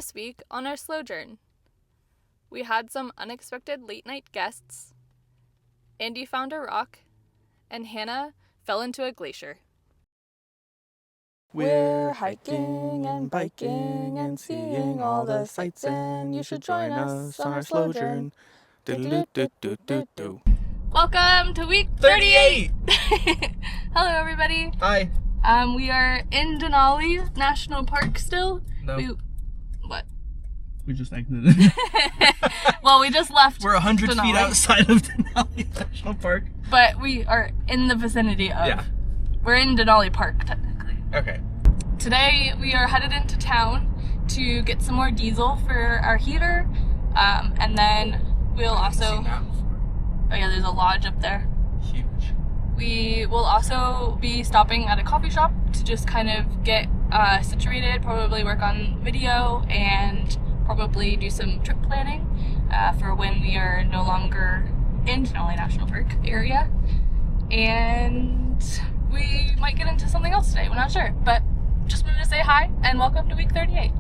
this week on our slow journey. We had some unexpected late-night guests. Andy found a rock, and Hannah fell into a glacier. We're hiking and biking and seeing all the sights, and you should join us on our slow journey. Welcome to week 38! Hello, everybody. Hi. We are in Denali National Park still. No. What? We just exited. Well, we just left. We're 100 Denali, feet outside of Denali National Park. but we are in the vicinity of. Yeah. We're in Denali Park, technically. Okay. Today we are headed into town to get some more diesel for our heater, and then we'll also. Oh yeah, there's a lodge up there. Huge. We will also be stopping at a coffee shop to just kind of get situated, probably work on video, and probably do some trip planning for when we are no longer in Denali National Park area. And we might get into something else today, we're not sure. But just wanted to say hi and welcome to week 38.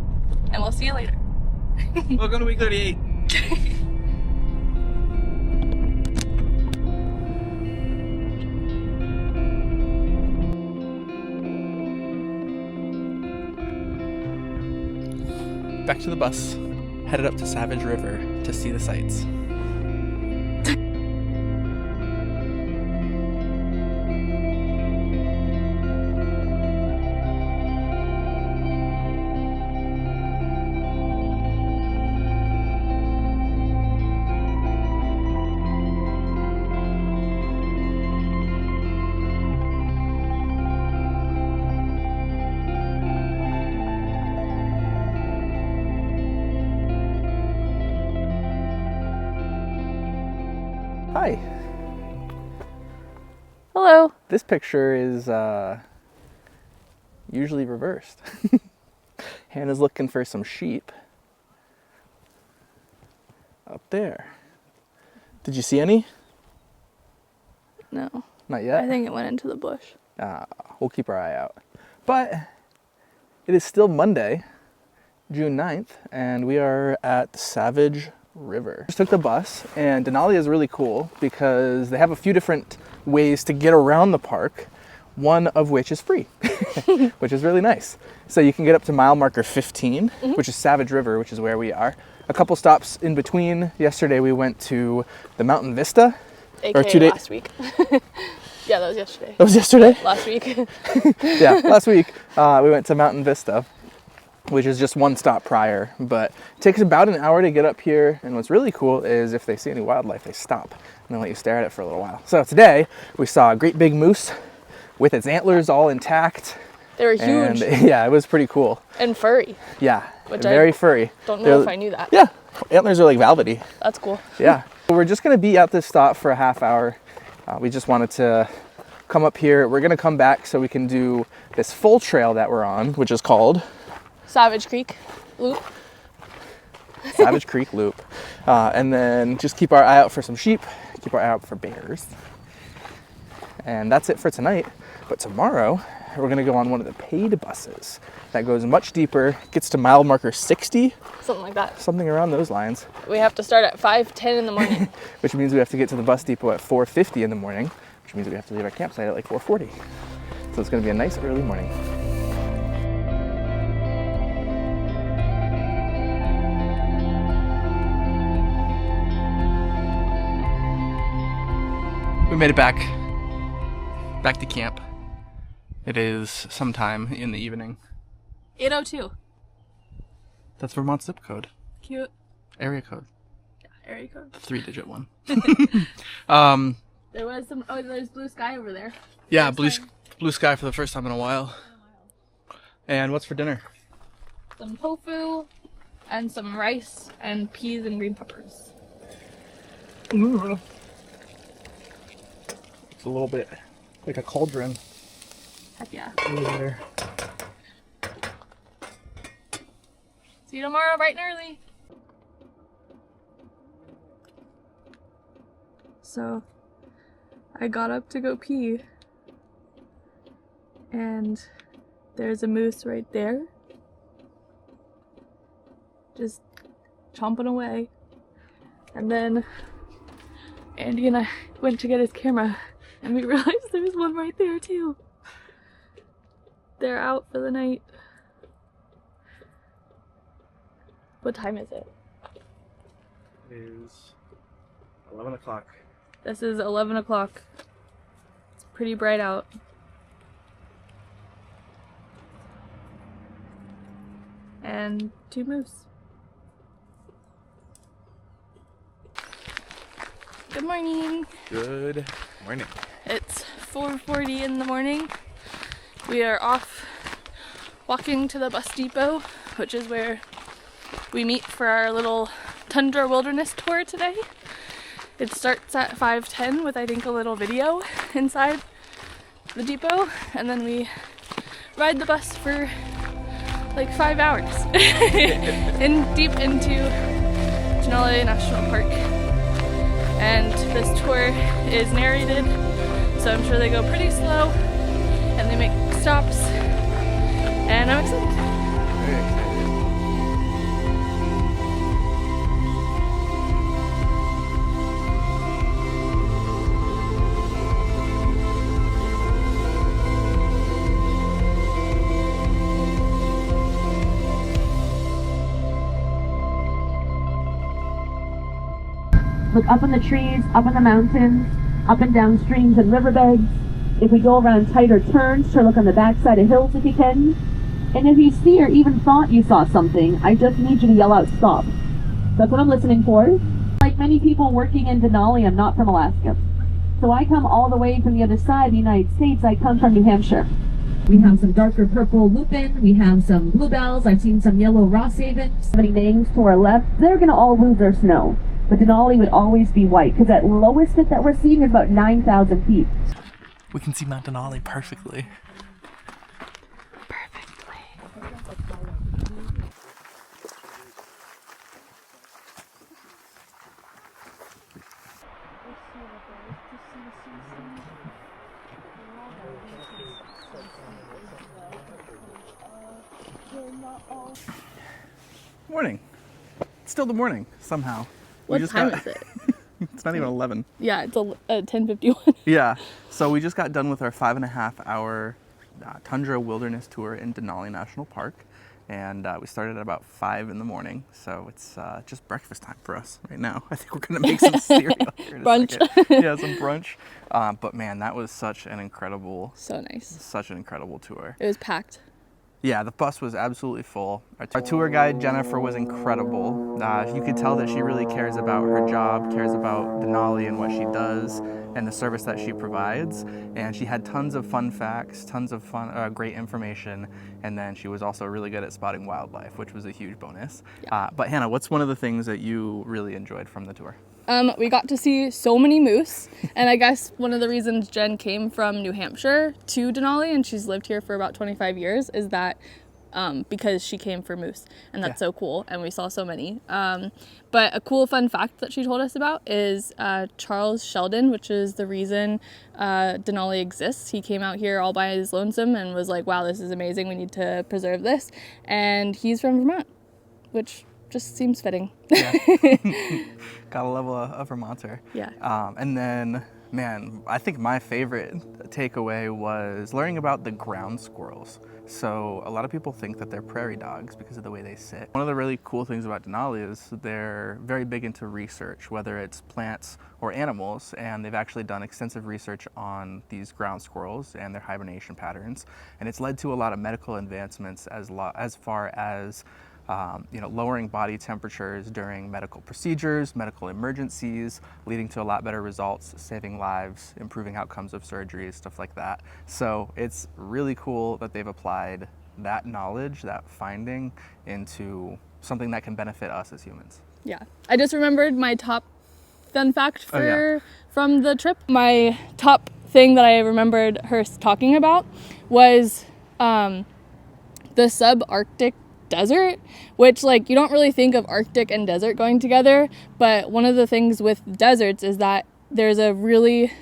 And we'll see you later. Welcome to week 38. Back to the bus, headed up to Savage River to see the sights. Hi. Hello. This picture is usually reversed. Hannah's looking for some sheep up there. Did you see any? No. Not yet? I think it went into the bush. We'll keep our eye out. But it is still Monday, June 9th, and we are at Savage River. Just took the bus, and Denali is really cool because they have a few different ways to get around the park, one of which is free, which is really nice. So you can get up to mile marker 15, which is Savage River, which is where we are. A couple stops in between. Yesterday we went to the Mountain Vista. AKA or 2 days. last week. Yeah, that was yesterday. That was yesterday? Last week. Yeah, last week we went to Mountain Vista, which is just one stop prior, but it takes about an hour to get up here. And what's really cool is if they see any wildlife, they stop and they let you stare at it for a little while. So today we saw a great big moose with its antlers all intact. They were huge. And yeah, it was pretty cool. And furry. Yeah, Which very furry. Don't know if I knew that. Yeah, antlers are like velvety. That's cool. Yeah. We're just gonna be at this stop for a half hour. We just wanted to come up here. We're gonna come back so we can do this full trail that we're on, which is called Savage Creek Loop. Savage Creek Loop. And then just keep our eye out for some sheep, keep our eye out for bears. And that's it for tonight. But tomorrow, we're gonna go on one of the paid buses that goes much deeper, gets to mile marker 60. Something like that. Something around those lines. We have to start at 5:10 in the morning. Which means we have to get to the bus depot at 4:50 in the morning, which means we have to leave our campsite at like 4:40. So it's gonna be a nice early morning. We made it back to camp. It is sometime in the evening. 8:02. That's Vermont's zip code. Cute. Area code. Yeah, area code. The 3-digit one. There was some. Oh, there's blue sky over there. Yeah, blue sky for the first time in a while. And what's for dinner? Some tofu and some rice and peas and green peppers. Ooh. It's a little bit like a cauldron. Heck yeah. Over there. See you tomorrow bright and early. So, I got up to go pee. And there's a moose right there. just chomping away. And then Andy and I went to get his camera and we realized there was one right there too. They're out for the night. What time is it? It is 11 o'clock. This is 11 o'clock. It's pretty bright out. And 2 moose. Good morning. Good morning. It's 4:40 in the morning. We are off walking to the bus depot, which is where we meet for our little tundra wilderness tour today. It starts at 5:10 with I think a little video inside the depot, and then we ride the bus for like 5 hours and deep into Denali National Park. And this tour is narrated, so I'm sure they go pretty slow and they make stops, and I'm excited. Very excited. Look up in the trees, up in the mountains, up and down streams and riverbeds. If we go around tighter turns, try to look on the backside of hills if you can. And if you see or even thought you saw something, I just need you to yell out, stop. That's what I'm listening for. Like many people working in Denali, I'm not from Alaska. So I come all the way from the other side of the United States. I come from New Hampshire. We have some darker purple lupin, we have some bluebells, I've seen some yellow rossavens. Many names to our left, they're gonna all lose their snow. But Denali would always be white, because that lowest bit that we're seeing is about 9,000 feet. We can see Mount Denali perfectly. Morning. It's still the morning somehow. What time is it? It's not even 11. Yeah, it's 10:51. Yeah. So we just got done with our 5.5 hour tundra wilderness tour in Denali National Park. And we started at about 5 in the morning. So it's just breakfast time for us right now. I think we're going to make some cereal here in Brunch. a second. Yeah, some brunch. But man, that was such an incredible tour. It was packed. Yeah, the bus was absolutely full. Our tour guide, Jennifer, was incredible. You could tell that she really cares about her job, cares about Denali and what she does, and the service that she provides. And she had tons of fun facts, tons of fun, great information. And then she was also really good at spotting wildlife, which was a huge bonus. Yeah. But Hannah, what's one of the things that you really enjoyed from the tour? We got to see so many moose, and I guess one of the reasons Jen came from New Hampshire to Denali, and she's lived here for about 25 years, is that because she came for moose, and that's so cool, and we saw so many. But a cool fun fact that she told us about is Charles Sheldon, which is the reason Denali exists. He came out here all by his lonesome and was like, wow, this is amazing, we need to preserve this. And he's from Vermont, which just seems fitting. Yeah. Got a level of Vermonter. Yeah. And then, man, I think my favorite takeaway was learning about the ground squirrels. So a lot of people think that they're prairie dogs because of the way they sit. One of the really cool things about Denali is they're very big into research, whether it's plants or animals, and they've actually done extensive research on these ground squirrels and their hibernation patterns. And it's led to a lot of medical advancements as far as lowering body temperatures during medical procedures, medical emergencies, leading to a lot better results, saving lives, improving outcomes of surgeries, stuff like that. So it's really cool that they've applied that knowledge, that finding, into something that can benefit us as humans. Yeah. I just remembered my top fun fact from the trip. My top thing that I remembered her talking about was the subarctic desert, which you don't really think of Arctic and desert going together, but one of the things with deserts is that there's a really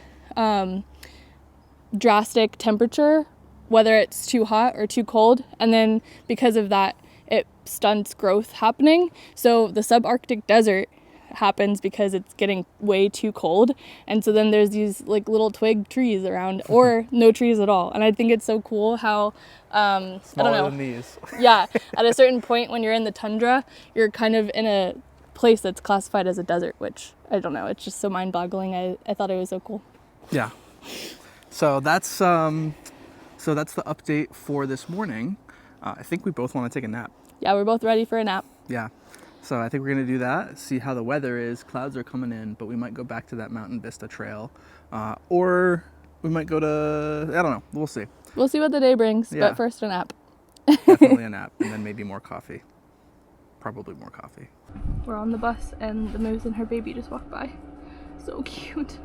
drastic temperature, whether it's too hot or too cold, and then because of that it stunts growth happening. So the subarctic desert happens because it's getting way too cold, and so then there's these like little twig trees around, or no trees at all. And I think it's so cool how I don't know, than these. yeah, at a certain point when you're in the tundra, you're kind of in a place that's classified as a desert, which I don't know, it's just so mind-boggling. I thought it was so cool. Yeah. So that's the update for this morning. I think we both want to take a nap. Yeah, we're both ready for a nap. Yeah. So I think we're going to do that, see how the weather is. Clouds are coming in, but we might go back to that Mountain Vista Trail. Or we might go to, I don't know, we'll see. We'll see what the day brings, Yeah. but first a nap. Definitely a nap, and then maybe more coffee. Probably more coffee. We're on the bus and the moose and her baby just walked by. So cute.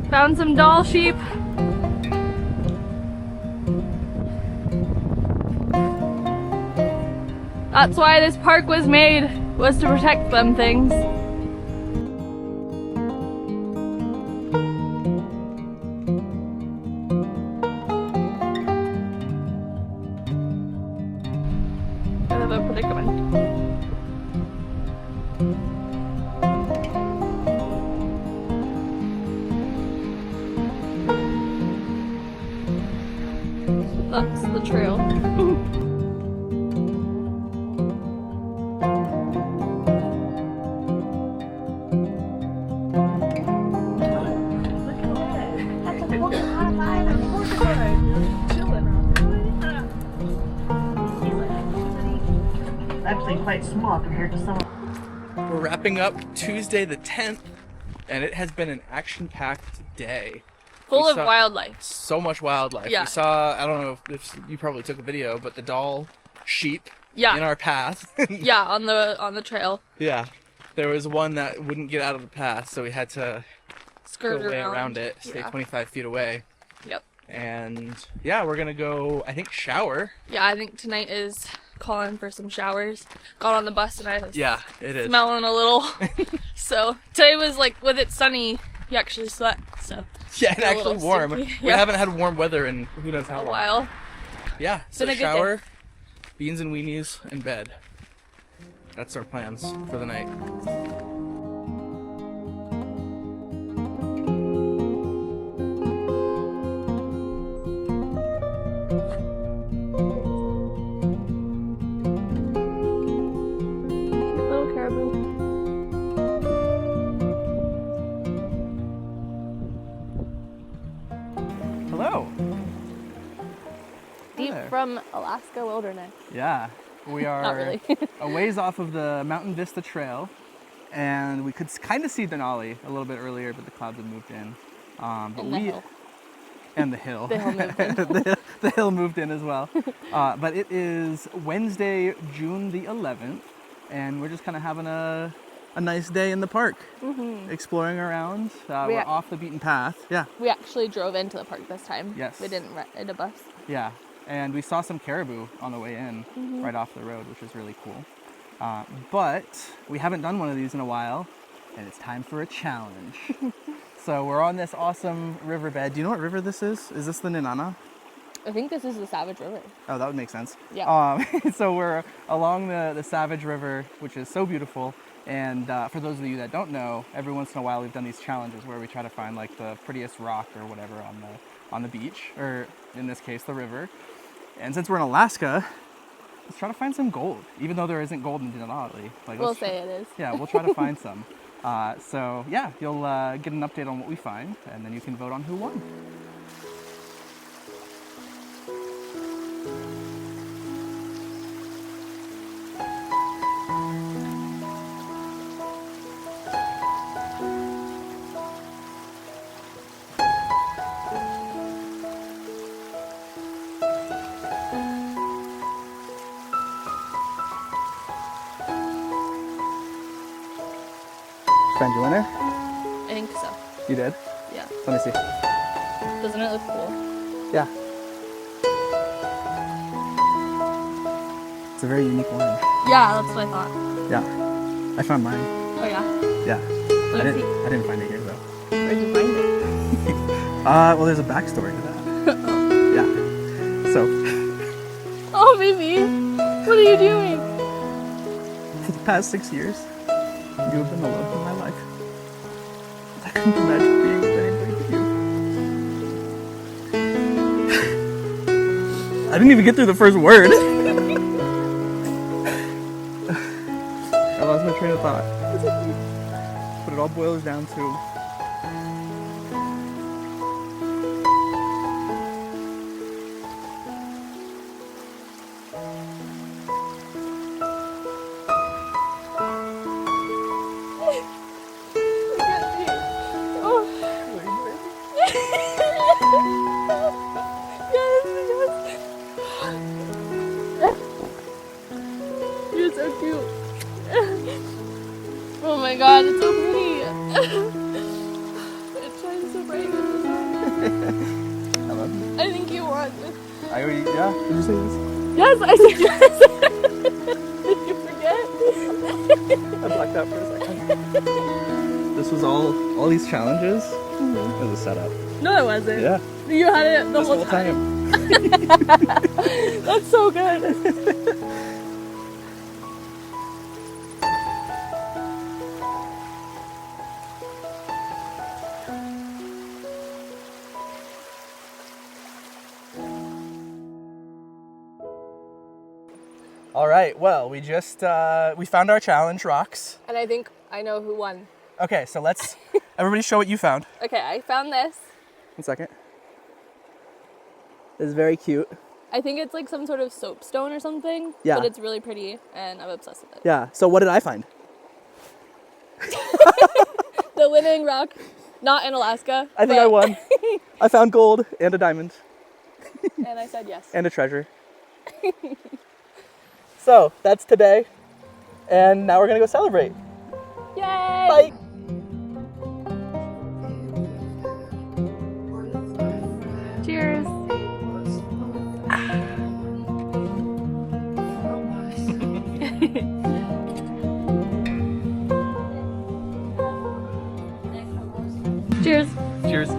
Found some doll sheep. That's why this park was made, was to protect them things. Bit of a predicament. That's the trail. Actually quite small compared to some. We're wrapping up Tuesday the 10th, and it has been an action-packed day. Full We of saw wildlife. So much wildlife. Yeah. We saw, I don't know if you probably took a video, but the doll sheep Yeah. in our path. Yeah, on the trail. Yeah. There was one that wouldn't get out of the path, so we had to Skirt go way around it, stay Yeah. 25 feet away. Yep. And yeah, we're gonna go, I think, shower. Yeah, I think tonight is calling for some showers. Got on the bus and I was Yeah, it is. smelling a little. So today was like, with it sunny, you actually sweat. So Yeah, and a actually little warm. sticky. We Yeah. haven't had warm weather in who knows how a long. while. Yeah, so been a good shower, beans and weenies, and bed. That's our plans for the night. Little caribou. Hello. Deep there. from Alaska wilderness. Yeah, we are Not really. a ways off of the Mountain Vista Trail, and we could kind of see Denali a little bit earlier, but the clouds had moved in. But And the hill. And the hill. The hill moved in. the hill moved in as well. But it is Wednesday, June the 11th, and we're just kind of having a nice day in the park, exploring around. We're ac- off the beaten path. Yeah, We actually drove into the park this time. Yes. We didn't rent a bus. yeah. And we saw some caribou on the way in, right off the road, which is really cool. But we haven't done one of these in a while, and it's time for a challenge. So we're on this awesome riverbed. Do you know what river this is? Is this the Nenana? I think this is the Savage River. Oh, that would make sense. Yeah. So we're along the Savage River, which is so beautiful. And for those of you that don't know, every once in a while we've done these challenges where we try to find like the prettiest rock or whatever on the beach, or in this case, the river. And since we're in Alaska, let's try to find some gold, even though there isn't gold in Denali. Like, We'll let's say it is. Yeah, we'll try to find some. So yeah, you'll get an update on what we find, and then you can vote on who won. friend. You went there? I think so. You did? Yeah. Let me see. Doesn't it look cool? Yeah. It's a very unique orange. Yeah, that's what I thought. Yeah. I found mine. Oh yeah? Yeah. I Let me see. didn't find it here though. Where'd you find it? Well, there's a backstory to that. Yeah. So, Oh, baby! What are you doing? for the past 6 years, you have been the love of my life. I couldn't imagine being with anybody but you. I didn't even get through the first word. I lost my train of thought. But it all boils down to You're so cute. Oh my god, it's so pretty. It shines so bright. I love you. I think you won. I already, yeah, did you say this? Yes, I said yes. Did you forget? I blacked out for a second. This was all these challenges. It was a setup. No, it wasn't. Yeah, You had it the this whole time. That's so good. All right, well, we just, we found our challenge rocks. And I think I know who won. Okay, so let's, everybody show what you found. Okay, I found this. 1 second. This is very cute. I think it's like some sort of soapstone or something. Yeah. But it's really pretty and I'm obsessed with it. Yeah, so what did I find? The winning rock, not in Alaska. I think I won. I found gold and a diamond And I said yes. and a treasure. So, that's today. And now we're gonna go celebrate. Yay! Bye. Cheers. Cheers. Cheers.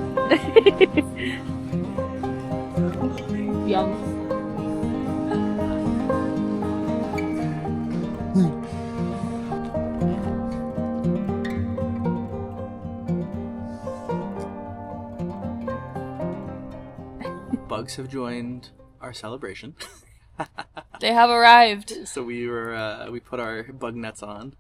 Yum. Bugs have joined our celebration. They have arrived. So we put our bug nets on.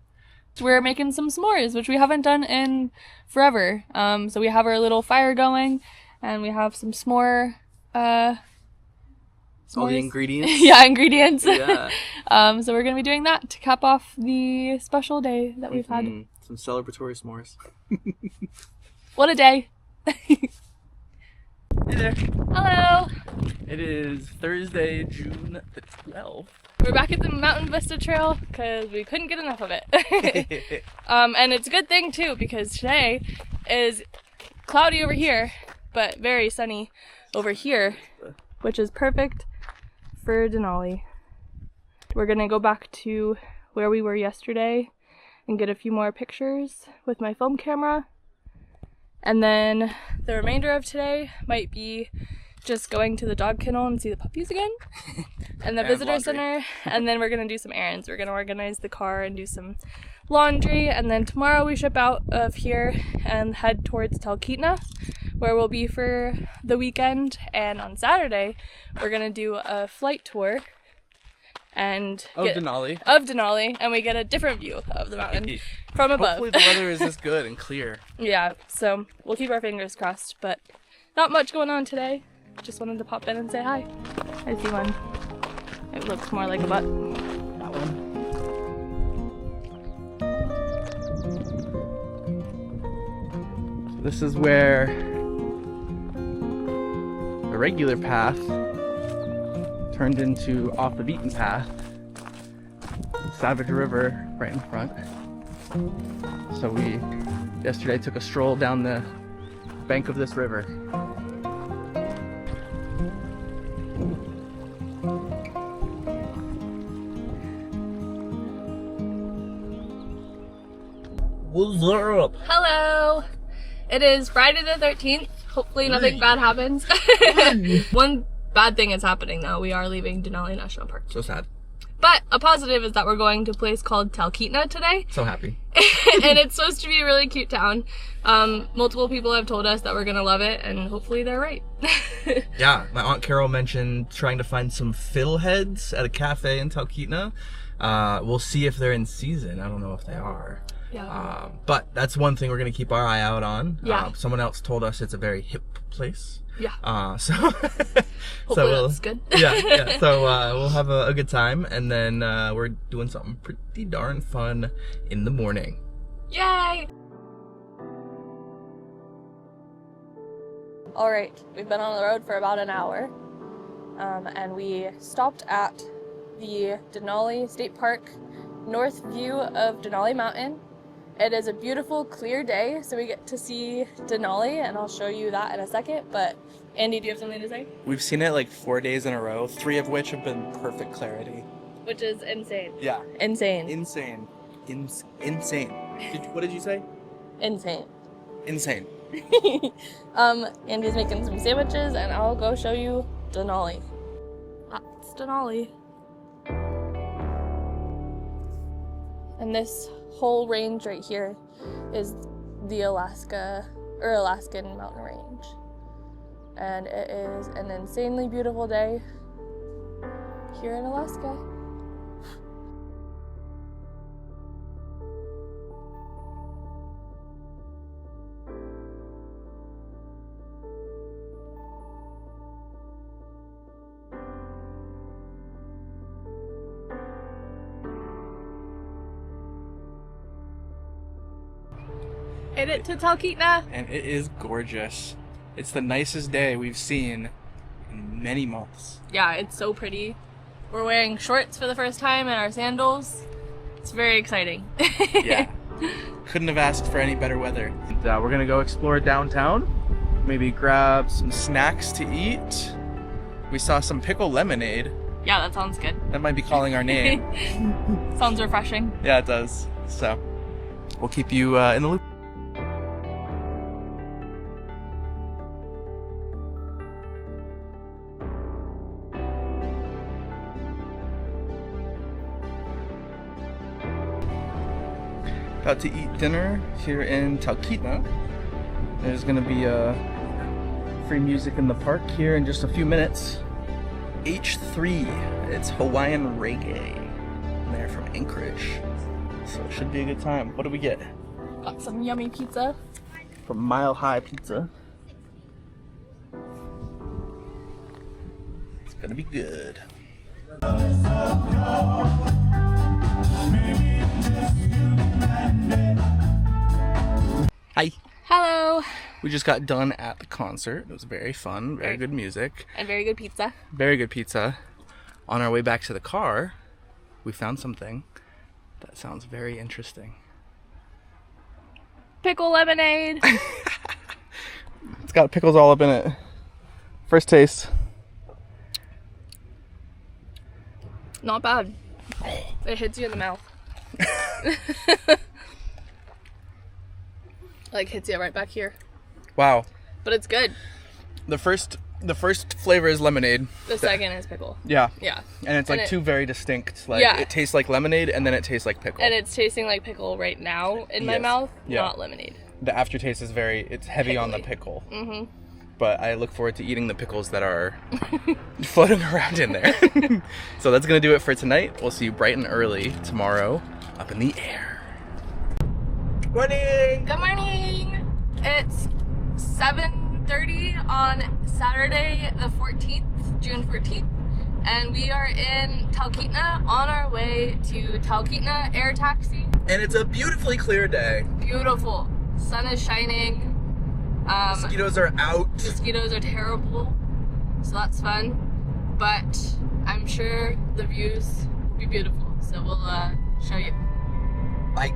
We're making some s'mores, which we haven't done in forever. So we have our little fire going, and we have some s'more. All the s'mores. ingredients. Yeah, ingredients. Yeah. So we're gonna be doing that to cap off the special day that we've had. Some celebratory s'mores. What a day! Hey there. Hello. It is Thursday, June the 12th. We're back at the Mountain Vista Trail because we couldn't get enough of it. And it's a good thing too because today is cloudy over here, but very sunny over here, which is perfect for Denali. We're gonna go back to where we were yesterday and get a few more pictures with my film camera. And then the remainder of today might be just going to the dog kennel and see the puppies again. And the visitor laundry. center. And then we're gonna do some errands. We're gonna organize the car and do some laundry. And then tomorrow we ship out of here and head towards Talkeetna, where we'll be for the weekend. And on Saturday, we're gonna do a flight tour and Denali. of Denali, and we get a different view of the mountain from above. Hopefully the weather is this good and clear. Yeah, so we'll keep our fingers crossed, but not much going on today. Just wanted to pop in and say hi. I see one. It looks more like a butt. That one. So this is where the regular path turned into off the beaten path. Savage River right in front. So we yesterday took a stroll down the bank of this river. What's up? Hello! It is Friday the 13th. Hopefully nothing bad happens. One bad thing is happening though. We are leaving Denali National Park. So sad. But a positive is that we're going to a place called Talkeetna today. So happy. And it's supposed to be a really cute town. Multiple people have told us that we're gonna love it, and hopefully they're right. Yeah, my Aunt Carol mentioned trying to find some fiddleheads at a cafe in Talkeetna. We'll see if they're in season. I don't know if they are. Yeah. But that's one thing we're gonna keep our eye out on. Yeah. Someone else told us it's a very hip place. Yeah. So Hopefully that's good. yeah. So we'll have a good time, and then we're doing something pretty darn fun in the morning. Yay! Alright, we've been on the road for about an hour, and we stopped at the Denali State Park north view of Denali Mountain. It is a beautiful, clear day, so we get to see Denali, and I'll show you that in a second, but Andy, do you have something to say? We've seen it like 4 days in a row, 3 of which have been perfect clarity. Which is insane. Yeah. Insane. Insane. Insane. What did you say? Insane. Insane. Andy's making some sandwiches, and I'll go show you Denali. That's Denali. And this whole range right here is the Alaskan mountain range. And it is an insanely beautiful day here in Alaska. Made it to Talkeetna. And it is gorgeous. It's the nicest day we've seen in many months. Yeah, it's so pretty. We're wearing shorts for the first time and our sandals. It's very exciting. Yeah. Couldn't have asked for any better weather. And, we're gonna go explore downtown. Maybe grab some snacks to eat. We saw some pickle lemonade. Yeah, that sounds good. That might be calling our name. Sounds refreshing. Yeah, it does. So we'll keep you in the loop. About to eat dinner here in Talkeetna. There's gonna be free music in the park here in just a few minutes. H3, it's Hawaiian reggae. And they're from Anchorage. So it should be a good time. What do we get? Got some yummy pizza. From Mile High Pizza. It's gonna be good. Hi. Hello. We just got done at the concert. It was very fun, very good music. And very good pizza. Very good pizza. On our way back to the car, we found something that sounds very interesting. Pickle lemonade. It's got pickles all up in it. First taste. Not bad. It hits you in the mouth. Like hits you right back here. Wow. But it's good. The first flavor is lemonade. The second is pickle. Yeah. Yeah. And it's like two very distinct. Like Yeah. it tastes like lemonade and then it tastes like pickle. And it's tasting like pickle right now in my mouth, Yeah. not lemonade. The aftertaste is it's heavy on the pickle. Mm-hmm. But I look forward to eating the pickles that are floating around in there. So that's gonna do it for tonight. We'll see you bright and early tomorrow up in the air. Morning! Good morning! It's 7:30 on Saturday the 14th, June 14th. And we are in Talkeetna on our way to Talkeetna Air Taxi. And it's a beautifully clear day. Beautiful. Sun is shining. Mosquitoes are out. Mosquitoes are terrible, so that's fun. But I'm sure the views will be beautiful, so we'll show you. Bye.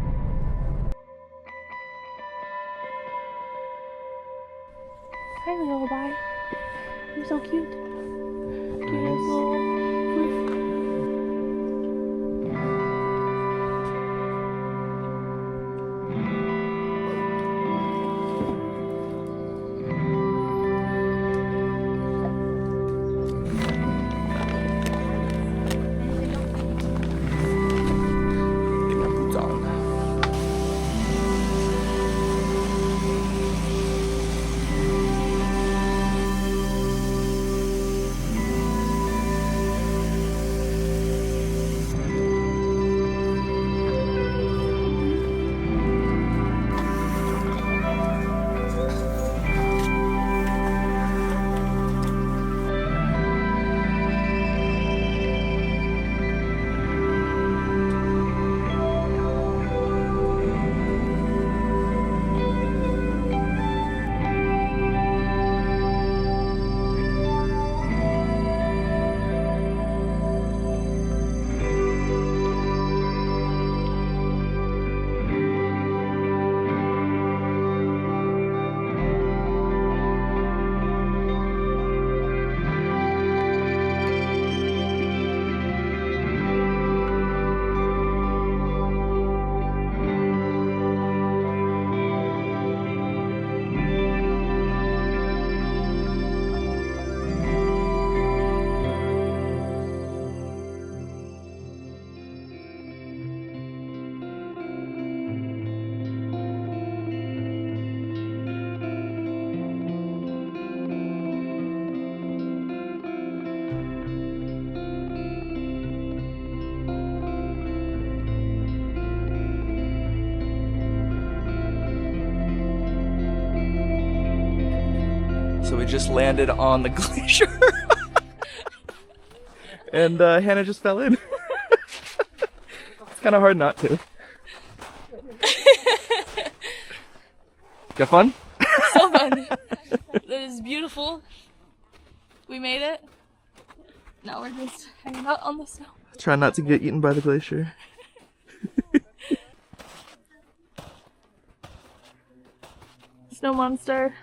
Hi, little guy. You're so cute. Cute little floof. Get my boots on. So we just landed on the glacier. And Hannah just fell in. It's kind of hard not to. Got fun? So fun. It was beautiful. We made it. Now we're just hanging out on the snow. Try not to get eaten by the glacier. Snow monster.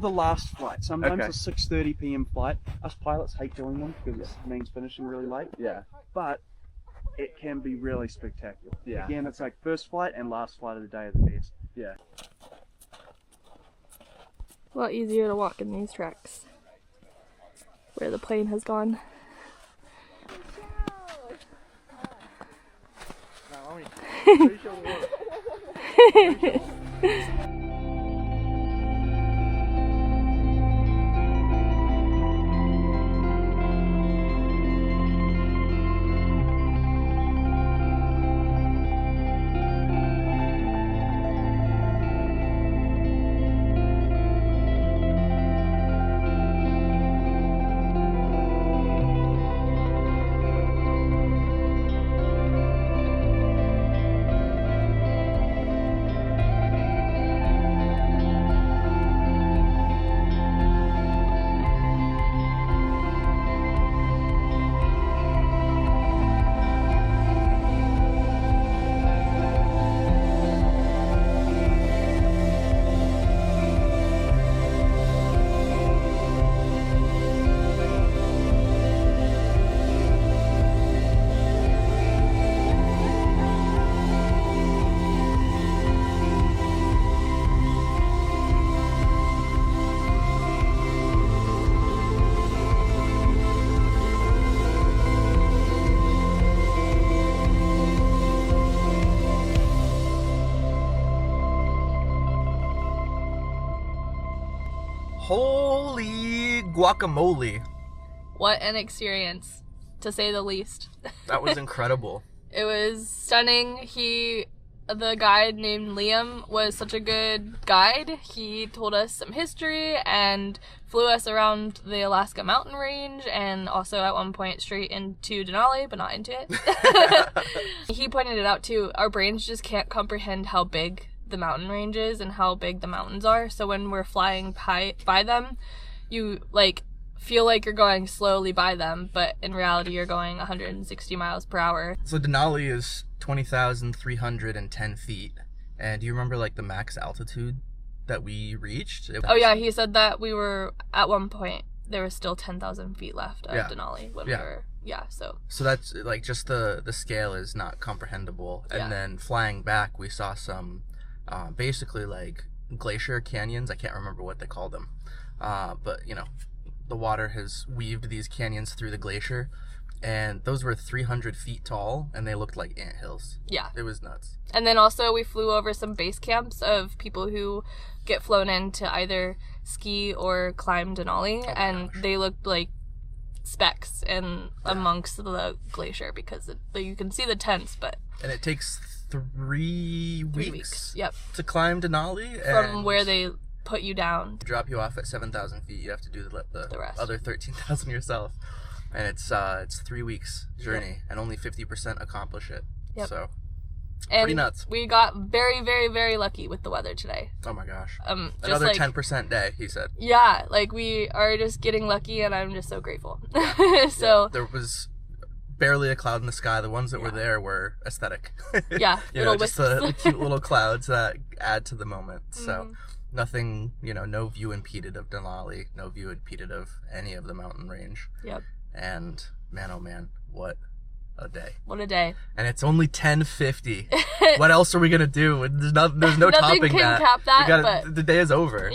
The last flight. Sometimes Okay. a 6:30 p.m. flight. Us pilots hate doing them because it means finishing really late. Yeah. But it can be really spectacular. Yeah. Again, it's like first flight and last flight of the day are the best. Yeah. A lot easier to walk in these tracks. Where the plane has gone. Holy guacamole. What an experience, to say the least. That was incredible. It was stunning. The guide named Liam was such a good guide. He told us some history and flew us around the Alaska mountain range and also at one point straight into Denali, but not into it. He pointed it out too. Our brains just can't comprehend how big the mountain range is and how big the mountains are. So when we're flying by them, you feel like you're going slowly by them, but in reality you're going 160 miles per hour. So Denali is 20,310 feet. And do you remember like the max altitude that we reached? Oh yeah, he said that we were, at one point, there was still 10,000 feet left of Denali when we were, so. So that's like just the scale is not comprehensible. And then flying back, we saw some basically like glacier canyons. I can't remember what they call them. But you know, the water has weaved these canyons through the glacier. And those were 300 feet tall, and they looked like anthills. Yeah. It was nuts. And then also we flew over some base camps of people who get flown in to either ski or climb Denali, and they looked like specks amongst the glacier because you can see the tents, but... And it takes 3 weeks. Yep. To climb Denali. From where they put you down. Drop you off at 7,000 feet. You have to do the rest. Other 13,000 yourself. And it's 3 weeks journey, and only 50% accomplish it. Yep. So, pretty nuts. We got very, very, very lucky with the weather today. Oh my gosh. Another 10% day, he said. Yeah, like we are just getting lucky, and I'm just so grateful. So there was barely a cloud in the sky. The ones that were there were aesthetic. Yeah, you just the cute little clouds that add to the moment. So nothing, no view impeded of Denali, no view impeded of any of the mountain range. Yep. And man, oh man, what a day. What a day. And it's only 10:50. What else are we going to do? There's no Nothing topping can that. cap that, but the day is over.